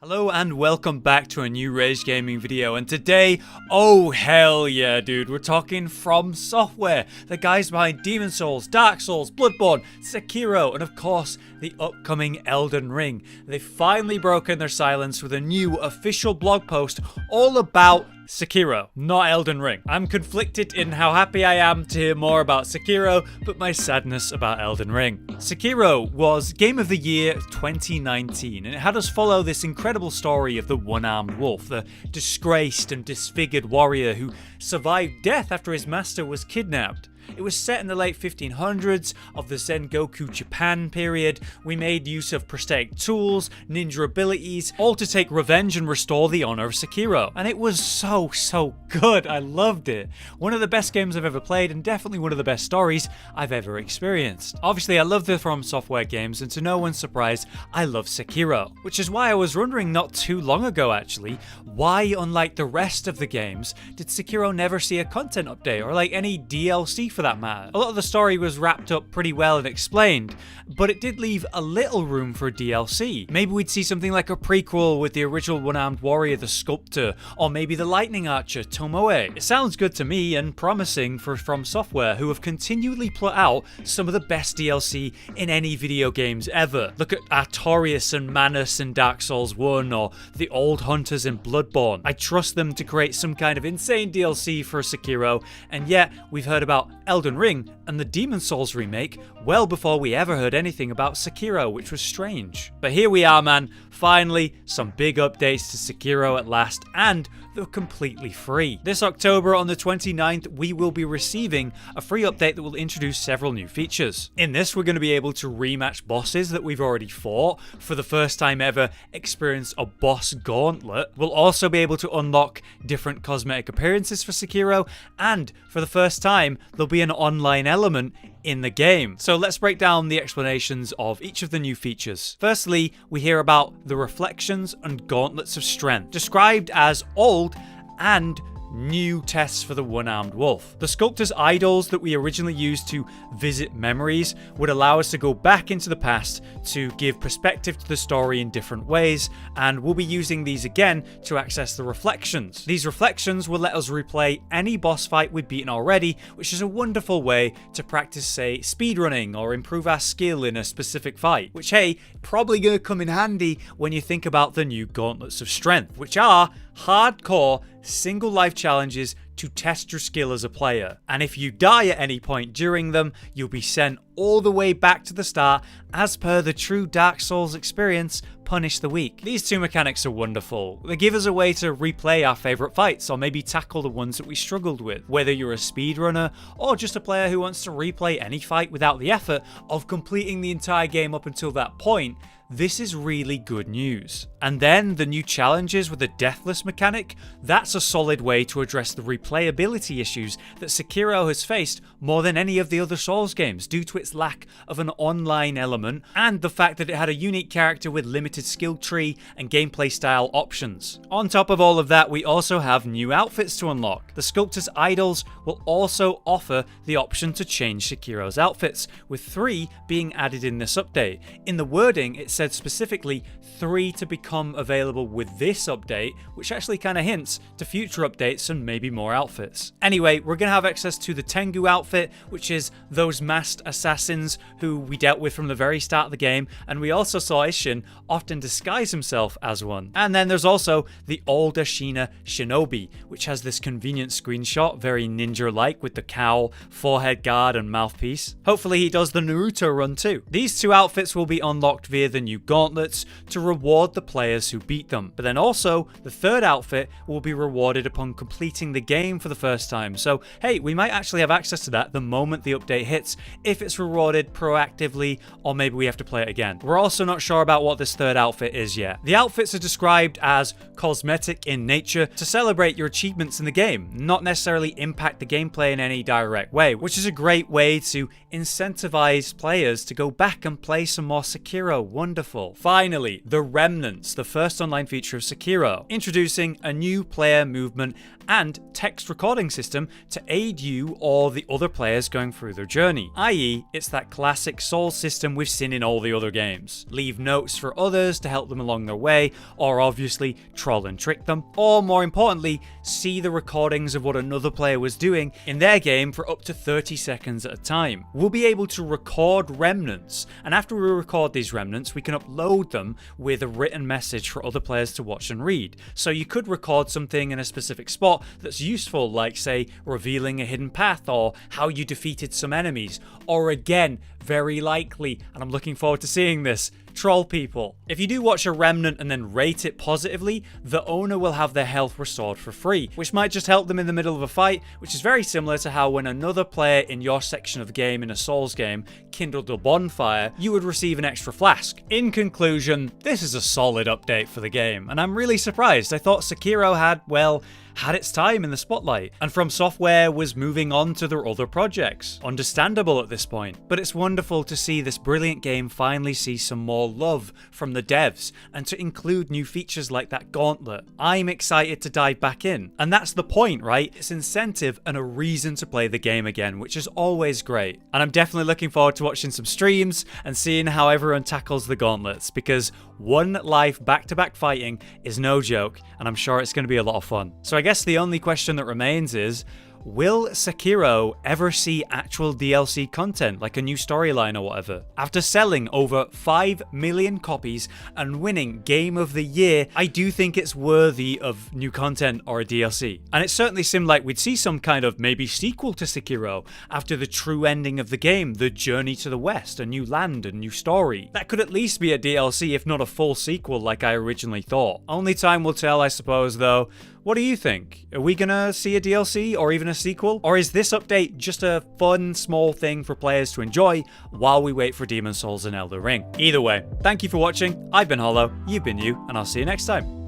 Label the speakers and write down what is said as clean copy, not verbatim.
Speaker 1: Hello and welcome back to a new Rage Gaming video, and today, oh hell yeah dude, we're talking From Software, the guys behind Demon Souls, Dark Souls, Bloodborne, Sekiro, and of course, the upcoming Elden Ring. They've finally broken their silence with a new official blog post all about Sekiro, not Elden Ring. I'm conflicted in how happy I am to hear more about Sekiro, but my sadness about Elden Ring. Sekiro was Game of the Year 2019, and it had us follow this incredible story of the one-armed wolf, the disgraced and disfigured warrior who survived death after his master was kidnapped. It was set in the late 1500s of the Sengoku Japan period. We made use of prosthetic tools, ninja abilities, all to take revenge and restore the honor of Sekiro. And it was so good. I loved it. One of the best games I've ever played, and definitely one of the best stories I've ever experienced. Obviously, I love the From Software games, and to no one's surprise, I love Sekiro. Which is why I was wondering not too long ago actually, why unlike the rest of the games, did Sekiro never see a content update or like any DLC for that matter? A lot of the story was wrapped up pretty well and explained, but it did leave a little room for DLC. Maybe we'd see something like a prequel with the original one-armed warrior, the sculptor, or maybe the lightning archer, Tomoe. It sounds good to me and promising for From Software, who have continually put out some of the best DLC in any video games ever. Look at Artorias and Manus in Dark Souls 1, or the Old Hunters in Bloodborne. I trust them to create some kind of insane DLC for Sekiro, and yet we've heard about Elden Ring and the Demon Souls remake well before we ever heard anything about Sekiro, which was strange. But here we are, man. Finally, some big updates to Sekiro at last, and they're completely free. This October on the 29th, we will be receiving a free update that will introduce several new features. In this, we're going to be able to rematch bosses that we've already fought, for the first time ever experience a boss gauntlet. We'll also be able to unlock different cosmetic appearances for Sekiro, and for the first time, there'll be an online element in the game. So let's break down the explanations of each of the new features. Firstly, we hear about the reflections and gauntlets of strength, described as old and new tests for the one-armed wolf. The sculptor's idols that we originally used to visit memories would allow us to go back into the past to give perspective to the story in different ways, and we'll be using these again to access the reflections. These reflections will let us replay any boss fight we've beaten already, which is a wonderful way to practice, say, speedrunning or improve our skill in a specific fight, which, hey, probably gonna come in handy when you think about the new gauntlets of strength, which are hardcore single life challenges to test your skill as a player. And if you die at any point during them, you'll be sent all the way back to the start as per the true Dark Souls experience, Punish the Weak. These two mechanics are wonderful. They give us a way to replay our favourite fights, or maybe tackle the ones that we struggled with. Whether you're a speedrunner or just a player who wants to replay any fight without the effort of completing the entire game up until that point, this is really good news. And then the new challenges with the deathless mechanic, that's a solid way to address the replayability issues that Sekiro has faced more than any of the other Souls games due to its lack of an online element and the fact that it had a unique character with limited skill tree and gameplay style options. On top of all of that, we also have new outfits to unlock. The sculptor's idols will also offer the option to change Sekiro's outfits, with 3 being added in this update. In the wording, it said specifically 3 to become available with this update, which actually kind of hints to future updates and maybe more outfits. Anyway, we're going to have access to the Tengu outfit, which is those masked assassins who we dealt with from the very start of the game, and we also saw Ishin often disguise himself as one. And then there's also the old Ashina Shinobi, which has this convenient screenshot, very ninja-like, with the cowl, forehead guard, and mouthpiece. Hopefully he does the Naruto run too. These 2 outfits will be unlocked via the new gauntlets to reward the players who beat them. But then also, the 3rd outfit will be rewarded upon completing the game for the first time. So hey, we might actually have access to that the moment the update hits, if it's rewarded proactively, or maybe we have to play it again. We're also not sure about what this 3rd outfit is yet. The outfits are described as cosmetic in nature to celebrate your achievements in the game, not necessarily impact the gameplay in any direct way, which is a great way to incentivize players to go back and play some more Sekiro. Wonderful. Finally, the Remnants, the first online feature of Sekiro, introducing a new player movement and text recording system to aid you or the other players going through their journey, i.e. it's that classic Souls system we've seen in all the other games. Leave notes for others others to help them along their way, or obviously troll and trick them, or more importantly, see the recordings of what another player was doing in their game for up to 30 seconds at a time. We'll be able to record remnants, and after we record these remnants, we can upload them with a written message for other players to watch and read. So you could record something in a specific spot that's useful, like say revealing a hidden path or how you defeated some enemies, or again, very likely, and I'm looking forward to seeing this, troll people. If you do watch a remnant and then rate it positively, the owner will have their health restored for free, which might just help them in the middle of a fight, which is very similar to how when another player in your section of the game in a Souls game kindled a bonfire, you would receive an extra flask. In conclusion, this is a solid update for the game, and I'm really surprised. I thought Sekiro had its time in the spotlight, and From Software was moving on to their other projects. Understandable at this point, but it's wonderful to see this brilliant game finally see some more love from the devs, and to include new features like that gauntlet. I'm excited to dive back in, and that's the point, right? It's incentive and a reason to play the game again, which is always great. And I'm definitely looking forward to watching some streams and seeing how everyone tackles the gauntlets, because one life back-to-back fighting is no joke, and I'm sure it's going to be a lot of fun. So I guess the only question that remains is, will Sekiro ever see actual DLC content, like a new storyline or whatever? After selling over 5 million copies and winning Game of the Year, I do think it's worthy of new content or a DLC. And it certainly seemed like we'd see some kind of maybe sequel to Sekiro after the true ending of the game, the journey to the west, a new land, a new story. That could at least be a DLC, if not a full sequel like I originally thought. Only time will tell, I suppose, though. What do you think? Are we gonna see a DLC or even a sequel? Or is this update just a fun, small thing for players to enjoy while we wait for Demon's Souls and Elden Ring? Either way, thank you for watching. I've been Hollow, you've been you, and I'll see you next time.